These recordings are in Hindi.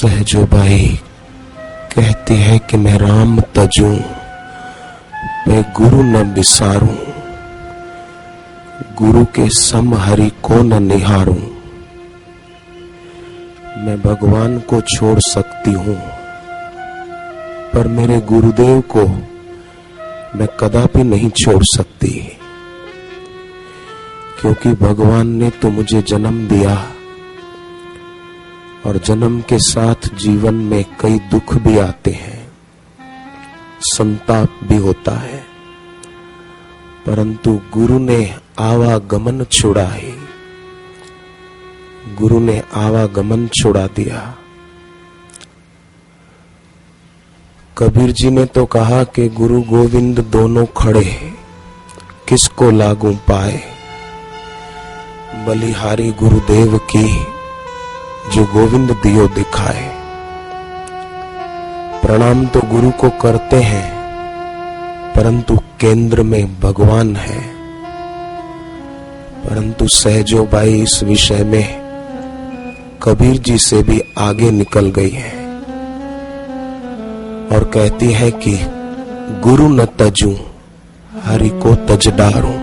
सहजोबाई कहती है कि मैं राम तजूं, मैं गुरु न बिसारूं, गुरु के सम हरि को न निहारूं। मैं भगवान को छोड़ सकती हूं, पर मेरे गुरुदेव को मैं कदापि नहीं छोड़ सकती, क्योंकि भगवान ने तो मुझे जन्म दिया और जन्म के साथ जीवन में कई दुख भी आते हैं, संताप भी होता है, परंतु गुरु ने आवागमन छुड़ाए, गुरु ने आवागमन छुड़ा दिया। कबीर जी ने तो कहा कि गुरु गोविंद दोनों खड़े, किसको लागू पाए, बलिहारी गुरुदेव की जो गोविंद दियो दिखाए। प्रणाम तो गुरु को करते हैं, परंतु केंद्र में भगवान है। परंतु सहजोबाई इस विषय में कबीर जी से भी आगे निकल गई है और कहती है कि गुरु न तजूं, हरि को तज डारूं।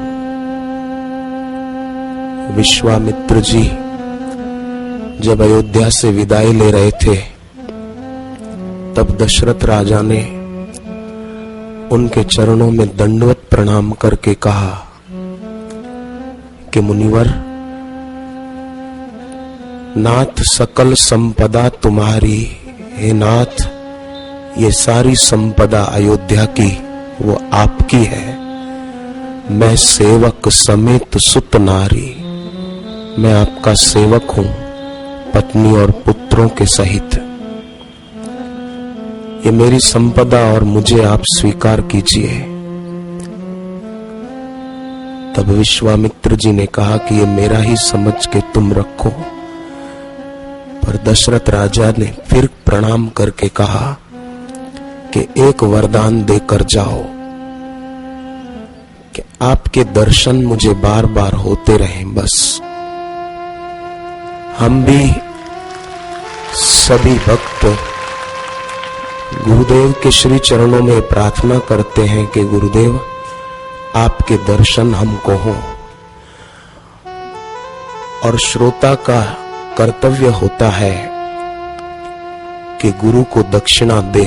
विश्वामित्र जी जब अयोध्या से विदाई ले रहे थे, तब दशरथ राजा ने उनके चरणों में दंडवत प्रणाम करके कहा कि मुनिवर, नाथ सकल संपदा तुम्हारी, हे नाथ ये सारी संपदा अयोध्या की वो आपकी है। मैं सेवक समेत सुत नारी, मैं आपका सेवक हूं, पत्नी और पुत्रों के सहित। ये मेरी संपदा और मुझे आप स्वीकार कीजिए। तब विश्वामित्र जी ने कहा कि ये मेरा ही समझ के तुम रखो। पर दशरथ राजा ने फिर प्रणाम करके कहा कि एक वरदान देकर जाओ कि आपके दर्शन मुझे बार बार होते रहें। बस हम भी सभी भक्त गुरुदेव के श्री चरणों में प्रार्थना करते हैं कि गुरुदेव आपके दर्शन हमको हो, और श्रोता का कर्तव्य होता है कि गुरु को दक्षिणा दे।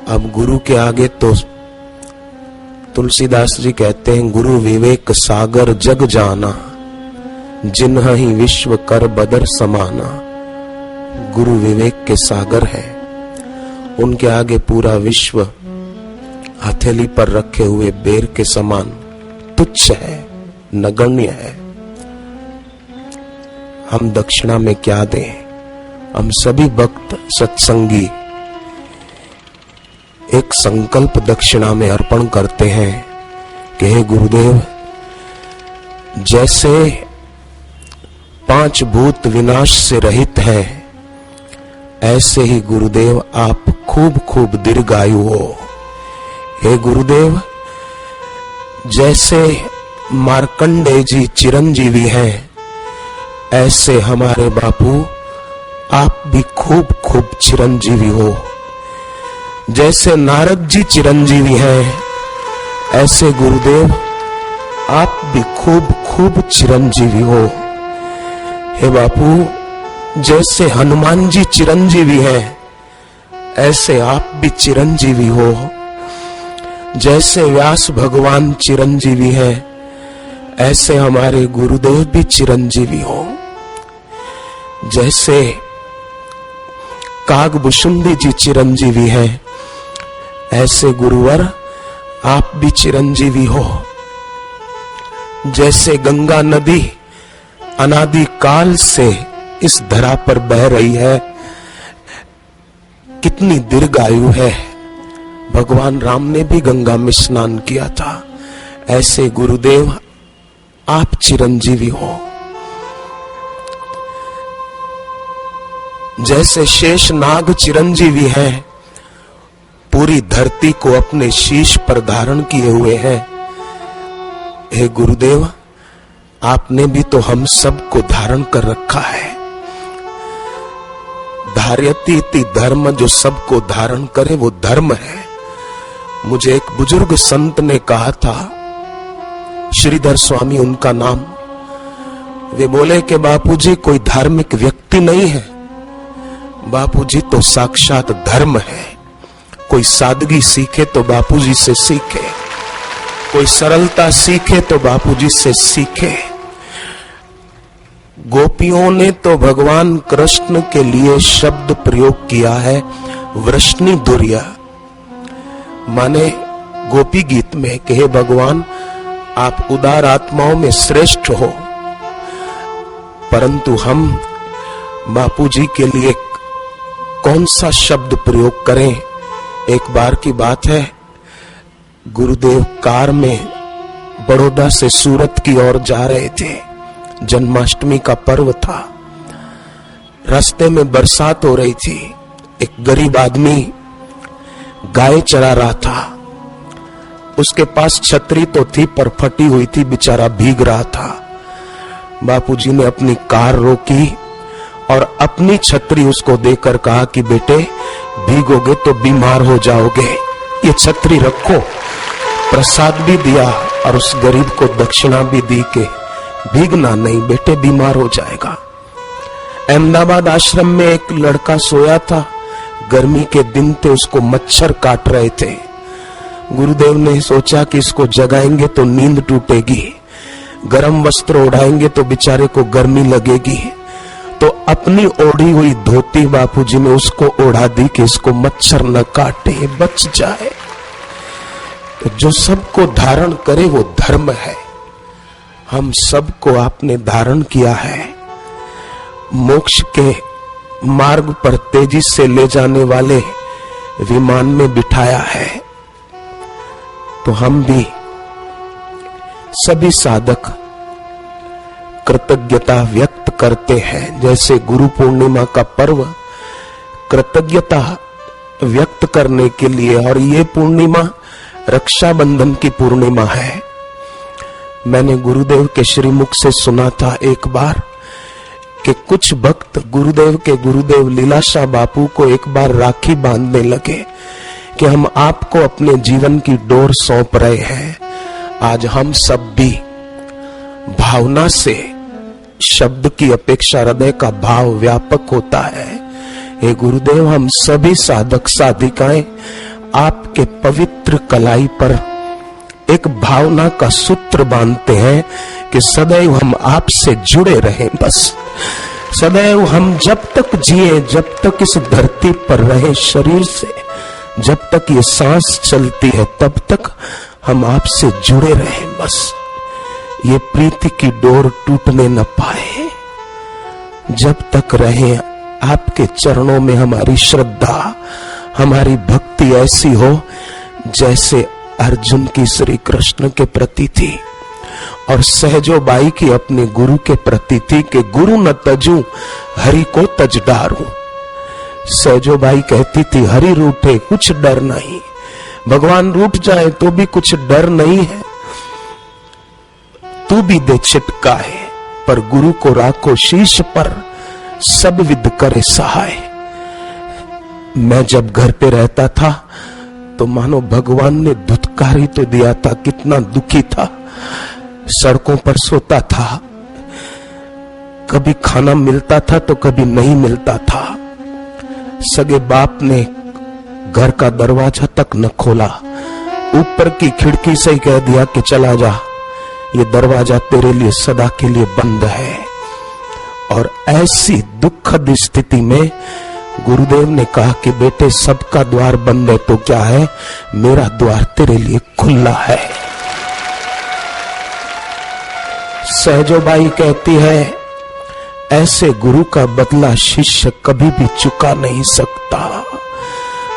अब गुरु के आगे तो तुलसीदास जी कहते हैं, गुरु विवेक सागर जग जाना, जिन्ह ही विश्व कर बदर समाना। गुरु विवेक के सागर है, उनके आगे पूरा विश्व हथेली पर रखे हुए बेर के समान तुच्छ है, नगण्य है। हम दक्षिणा में क्या दें? हम सभी भक्त सत्संगी एक संकल्प दक्षिणा में अर्पण करते हैं कि हे गुरुदेव, जैसे पांच भूत विनाश से रहित हैं, ऐसे ही गुरुदेव आप खूब खूब दीर्घायु हो। हे गुरुदेव, जैसे मार्कंडेय जी चिरंजीवी हैं, ऐसे हमारे बापू आप भी खूब खूब चिरंजीवी हो। जैसे नारद जी चिरंजीवी हैं, ऐसे गुरुदेव आप भी खूब खूब चिरंजीवी हो। हे बापू, जैसे हनुमान जी चिरंजीवी हैं, ऐसे आप भी चिरंजीवी हो। जैसे व्यास भगवान चिरंजीवी हैं, ऐसे हमारे गुरुदेव भी चिरंजीवी हो। जैसे कागभूषुंडी जी चिरंजीवी हैं, ऐसे गुरुवर आप भी चिरंजीवी हो। जैसे गंगा नदी अनादि काल से इस धरा पर बह रही है, कितनी दीर्घायु है। भगवान राम ने भी गंगा में स्नान किया था, ऐसे गुरुदेव आप चिरंजीवी हो। जैसे शेष नाग चिरंजीवी हैं, पूरी धरती को अपने शीश पर धारण किए हुए हैं, हे गुरुदेव आपने भी तो हम सबको धारण कर रखा है। धार्यति इति धर्म, जो सबको धारण करे वो धर्म है। मुझे एक बुजुर्ग संत ने कहा था, श्रीधर स्वामी उनका नाम, वे बोले कि बापूजी कोई धार्मिक व्यक्ति नहीं है, बापूजी तो साक्षात धर्म है। कोई सादगी सीखे तो बापूजी से सीखे, कोई सरलता सीखे तो बापूजी से सीखे। गोपियों ने तो भगवान कृष्ण के लिए शब्द प्रयोग किया है वृष्णि दुर्या, माने गोपी गीत में कि हे भगवान आप उदार आत्माओं में श्रेष्ठ हो, परंतु हम बापूजी के लिए कौन सा शब्द प्रयोग करें। एक बार की बात है, गुरुदेव कार में बड़ौदा से सूरत की ओर जा रहे थे, जन्माष्टमी का पर्व था। रास्ते में बरसात हो रही थी, एक गरीब आदमी गाय चरा रहा था, उसके पास छतरी तो थी पर फटी हुई थी, बेचारा भीग रहा था। बापूजी ने अपनी कार रोकी और अपनी छतरी उसको देकर कहा कि बेटे भीगोगे तो बीमार हो जाओगे, ये छतरी रखो। प्रसाद भी दिया और उस गरीब को दक्षिणा भी दी कि भीगना नहीं बेटे, बीमार हो जाएगा। अहमदाबाद आश्रम में एक लड़का सोया था, गर्मी के दिन थे, उसको मच्छर काट रहे थे। गुरुदेव ने सोचा कि इसको जगाएंगे तो नींद टूटेगी, गर्म वस्त्र ओढ़ाएंगे तो बेचारे को गर्मी लगेगी, तो अपनी ओढ़ी हुई धोती बापूजी ने उसको ओढ़ा दी कि इसको मच्छर न काटे, बच जाए। तो जो सबको धारण करे वो धर्म है। हम सबको आपने धारण किया है, मोक्ष के मार्ग पर तेजी से ले जाने वाले विमान में बिठाया है। तो हम भी सभी साधक कृतज्ञता व्यक्त करते हैं। जैसे गुरु पूर्णिमा का पर्व कृतज्ञता व्यक्त करने के लिए, और ये पूर्णिमा रक्षाबंधन की पूर्णिमा है। मैंने गुरुदेव के श्रीमुख से सुना था एक बार कि कुछ भक्त गुरुदेव के गुरुदेव लीलाशाह बापू को एक बार राखी बांधने लगे कि हम आपको अपने जीवन की डोर सौंप रहे हैं। आज हम सब भी भावना से, शब्द की अपेक्षा हृदय का भाव व्यापक होता है। हे गुरुदेव, हम सभी साधक साधिकाएं आपके पवित्र कलाई पर एक भावना का सूत्र बांधते हैं कि सदैव हम आपसे जुड़े रहें। बस सदैव हम जब तक जिए, जब तक इस धरती पर रहे शरीर से, जब तक ये सांस चलती है तब तक हम आपसे जुड़े रहें। बस ये प्रीति की डोर टूटने न पाए, जब तक रहे आपके चरणों में हमारी श्रद्धा, हमारी भक्ति ऐसी हो जैसे अर्जुन की श्री कृष्ण के प्रति थी और सहजो बाई की अपने गुरु के प्रति थी कि गुरु न तजू हरि को तज डारूं। सहजो बाई कहती थी हरि रूठे कुछ डर नहीं, भगवान रूठ जाए तो भी कुछ डर नहीं है, तू भी दे छिटकाए पर गुरु को राखो शीश पर, सब विद करे सहाय। मैं जब घर पे रहता था तो मानो भगवान ने धुतकार ही तो दिया था, कितना दुखी था। सड़कों पर सोता था, कभी खाना मिलता था तो कभी नहीं मिलता था। सगे बाप ने घर का दरवाजा तक न खोला, ऊपर की खिड़की से ही कह दिया कि चला जा, ये दरवाजा तेरे लिए सदा के लिए बंद है। और ऐसी दुखद स्थिति में गुरुदेव ने कहा कि बेटे सबका द्वार बंद है तो क्या है, मेरा द्वार तेरे लिए खुला है। सहजोबाई कहती है ऐसे गुरु का बदला शिष्य कभी भी चुका नहीं सकता।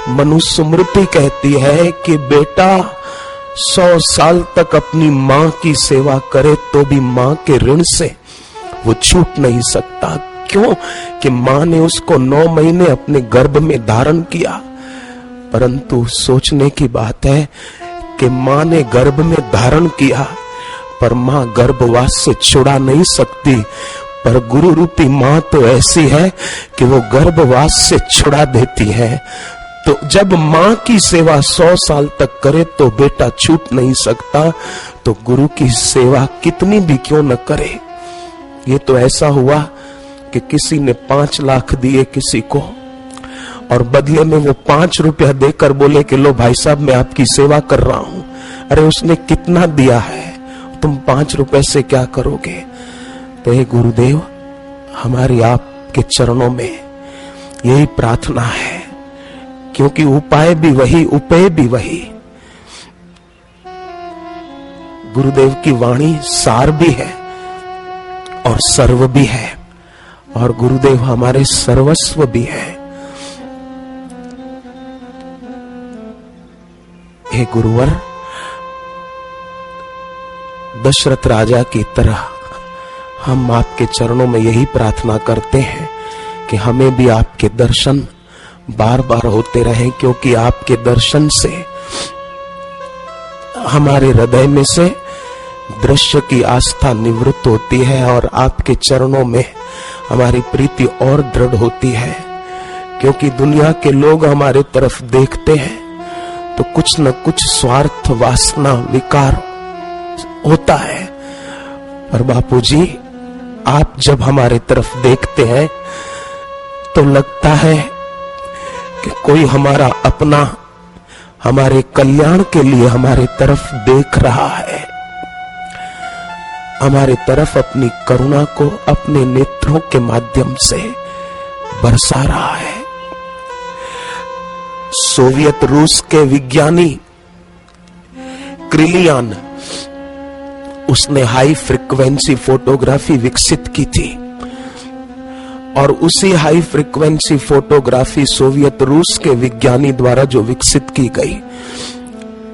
मनुस्मृति कहती है कि बेटा 100 साल तक अपनी मां की सेवा करे तो भी मां के ऋण से वो छूट नहीं सकता। क्यों? कि मां ने उसको 9 महीने अपने गर्भ में धारण किया। परंतु सोचने की बात है कि मां ने गर्भ में धारण किया पर मां गर्भवास से छुड़ा नहीं सकती। पर गुरु रूपी मां तो ऐसी है कि वो गर्भवास से छुड़ा देती है। तो जब मां की सेवा 100 साल तक करे तो बेटा छूट नहीं सकता, तो गुरु की सेवा कितनी भी क्यों न करे। ये तो ऐसा हुआ कि किसी ने 5 लाख दिए किसी को, और बदले में वो 5 रुपया देकर बोले कि लो भाई साहब मैं आपकी सेवा कर रहा हूं। अरे उसने कितना दिया है, तुम 5 रुपए से क्या करोगे। तो हे गुरुदेव, हमारी आपके चरणों में यही प्रार्थना है, क्योंकि उपाय भी वही, उपेय भी वही। गुरुदेव की वाणी सार भी है और सर्व भी है, और गुरुदेव हमारे सर्वस्व भी है। हे गुरुवर, दशरथ राजा की तरह हम आपके चरणों में यही प्रार्थना करते हैं कि हमें भी आपके दर्शन बार बार होते रहें, क्योंकि आपके दर्शन से हमारे हृदय में से दृश्य की आस्था निवृत्त होती है और आपके चरणों में हमारी प्रीति और दृढ़ होती है। क्योंकि दुनिया के लोग हमारे तरफ देखते हैं तो कुछ न कुछ स्वार्थ, वासना, विकार होता है, पर बापूजी आप जब हमारे तरफ देखते हैं तो लगता है कि कोई हमारा अपना हमारे कल्याण के लिए हमारे तरफ देख रहा है, हमारे तरफ अपनी करुणा को अपने नेत्रों के माध्यम से बरसा रहा है। सोवियत रूस के विज्ञानी क्रिलियान, उसने हाई फ्रीक्वेंसी फोटोग्राफी विकसित की थी, और उसी हाई फ्रीक्वेंसी फोटोग्राफी सोवियत रूस के विज्ञानी द्वारा जो विकसित की गई,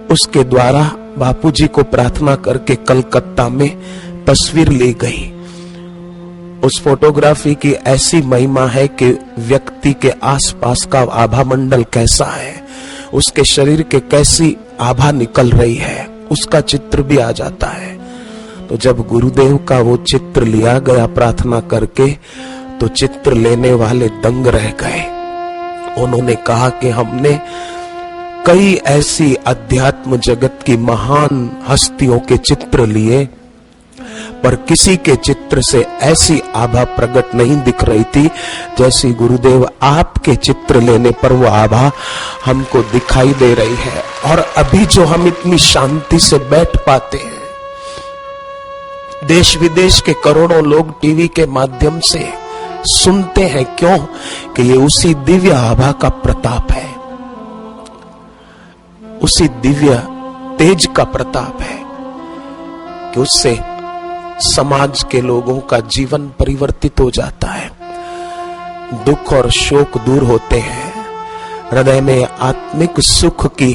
उसके द्वारा बापूजी को प्रार्थना करके कलकत्ता में तस्वीर ली गई। उस फोटोग्राफी की ऐसी महिमा है कि व्यक्ति के आसपास का आभा मंडल कैसा है, उसके शरीर के कैसी आभा निकल रही है, उसका चित्र भी आ जाता है। तो जब गुरुदेव का वो चित्र लिया गया प्रार्थना करके, तो चित्र लेने वाले दंग रह गए। उन्होंने कहा कि हमने कई ऐसी अध्यात्म जगत की महान हस्तियों के चित्र लिए, पर किसी के चित्र से ऐसी आभा प्रकट नहीं दिख रही थी जैसी गुरुदेव आपके चित्र लेने पर वो आभा हमको दिखाई दे रही है। और अभी जो हम इतनी शांति से बैठ पाते हैं, देश विदेश के करोड़ों लोग टीवी के माध्यम से सुनते हैं, क्यों? कि ये उसी दिव्य आभा का प्रताप है, उसी दिव्य तेज का प्रताप है कि उससे समाज के लोगों का जीवन परिवर्तित हो जाता है, दुख और शोक दूर होते हैं, हृदय में आत्मिक सुख की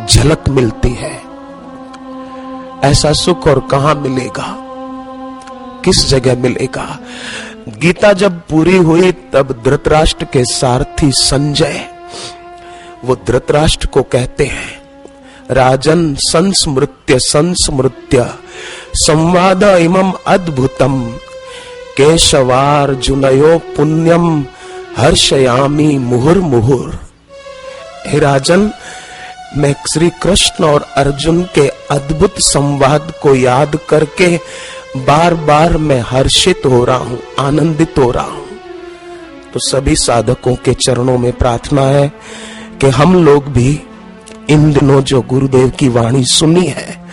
झलक मिलती है। ऐसा सुख और कहां मिलेगा, किस जगह मिलेगा? गीता जब पूरी हुई तब धृतराष्ट्र के सारथी संजय वो धृतराष्ट्र को कहते हैं, राजन संस्मृत्य संस्मृत्य संवाद इमं अद्भुतम केशवार्जुनयो पुण्यम हर्षयामि मुहुर्मुहुर। हे राजन, मैं श्री कृष्ण और अर्जुन के अद्भुत संवाद को याद करके बार बार मैं हर्षित हो रहा हूं, आनंदित हो रहा हूं। तो सभी साधकों के चरणों में प्रार्थना है कि हम लोग भी इन दिनों जो गुरुदेव की वाणी सुनी है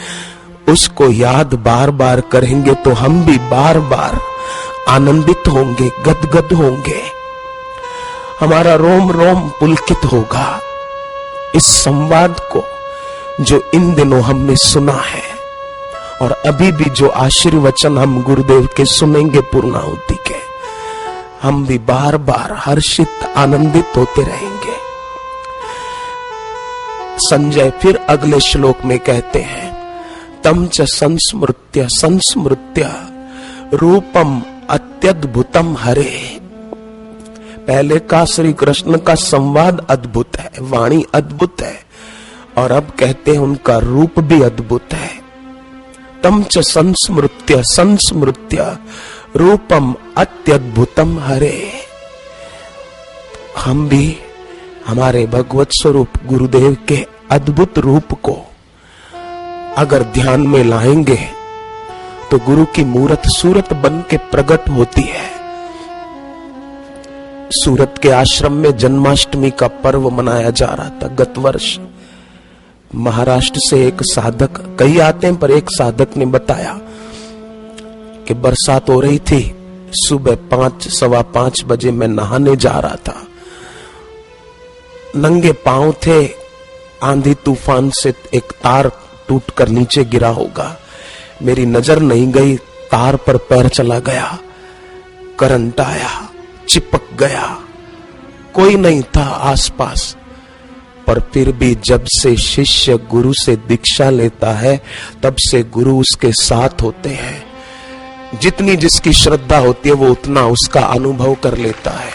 उसको याद बार बार करेंगे तो हम भी बार बार आनंदित होंगे, गदगद होंगे, हमारा रोम रोम पुलकित होगा इस संवाद को जो इन दिनों हमने सुना है। और अभी भी जो आशीर्वचन हम गुरुदेव के सुनेंगे पूर्णाहुति के, हम भी बार बार हर्षित आनंदित होते रहेंगे। संजय फिर अगले श्लोक में कहते हैं, तम च संस्मृत्य संस्मृत्य रूपम अत्यद्भुतम हरे। पहले का श्री कृष्ण का संवाद अद्भुत है, वाणी अद्भुत है, और अब कहते हैं उनका रूप भी अद्भुत है। तम च संस्मृत्य संस्मृत्य रूपम अत्यद्भुतम हरे। हम भी हमारे भगवत स्वरूप गुरुदेव के अद्भुत रूप को अगर ध्यान में लाएंगे तो गुरु की मूरत सूरत बन के प्रकट होती है। सूरत के आश्रम में जन्माष्टमी का पर्व मनाया जा रहा था गत वर्ष। महाराष्ट्र से एक साधक, कई आते हैं पर एक साधक ने बताया कि बरसात हो रही थी, सुबह 5, सवा 5 बजे मैं नहाने जा रहा था, नंगे पांव थे, आंधी तूफान से एक तार टूट कर नीचे गिरा होगा, मेरी नजर नहीं गई, तार पर पैर चला गया, करंट आया, चिपक गया, कोई नहीं था आसपास। पर फिर भी जब से शिष्य गुरु से दीक्षा लेता है तब से गुरु उसके साथ होते हैं। जितनी जिसकी श्रद्धा होती है वो उतना उसका अनुभव कर लेता है।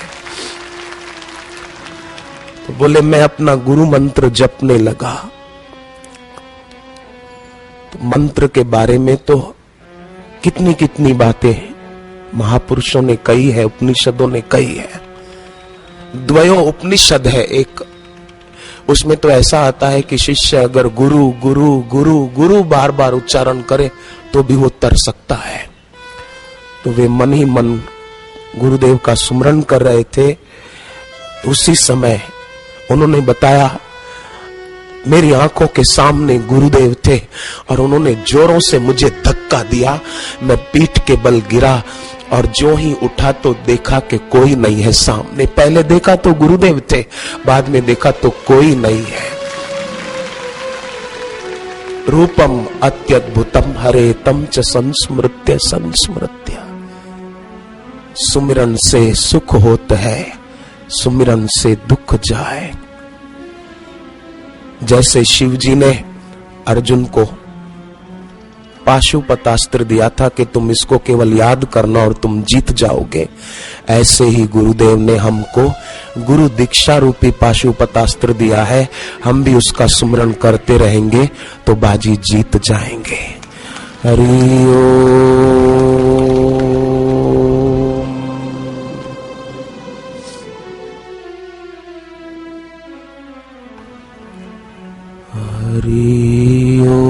तो बोले मैं अपना गुरु मंत्र जपने लगा। तो मंत्र के बारे में तो कितनी कितनी बातें महापुरुषों ने कही है, उपनिषदों ने कही है। द्वयो उपनिषद है एक, उसमें तो ऐसा आता है कि शिष्य अगर गुरु गुरु गुरु गुरु बार बार उच्चारण करे तो भी वो तर सकता है। तो वे मन ही मन गुरुदेव का सुमरन कर रहे थे। उसी समय उन्होंने बताया मेरी आंखों के सामने गुरुदेव थे और उन्होंने जोरों से मुझे धक्का दिया, मैं पीठ के बल गिरा और जो ही उठा तो देखा कि कोई नहीं है सामने। पहले देखा तो गुरुदेव थे, बाद में देखा तो कोई नहीं है। रूपम अत्यद्भुतम हरे तम च संस्मृत्य संस्मृत्य। सुमिरन से सुख होत है, सुमिरन से दुख जाए। जैसे शिव जी ने अर्जुन को पाशुपतास्त्र दिया था कि तुम इसको केवल याद करना और तुम जीत जाओगे, ऐसे ही गुरुदेव ने हमको गुरु दीक्षा रूपी पाशुपतास्त्र दिया है। हम भी उसका सुमरन करते रहेंगे तो बाजी जीत जाएंगे। हरि ओम। हरि ओम।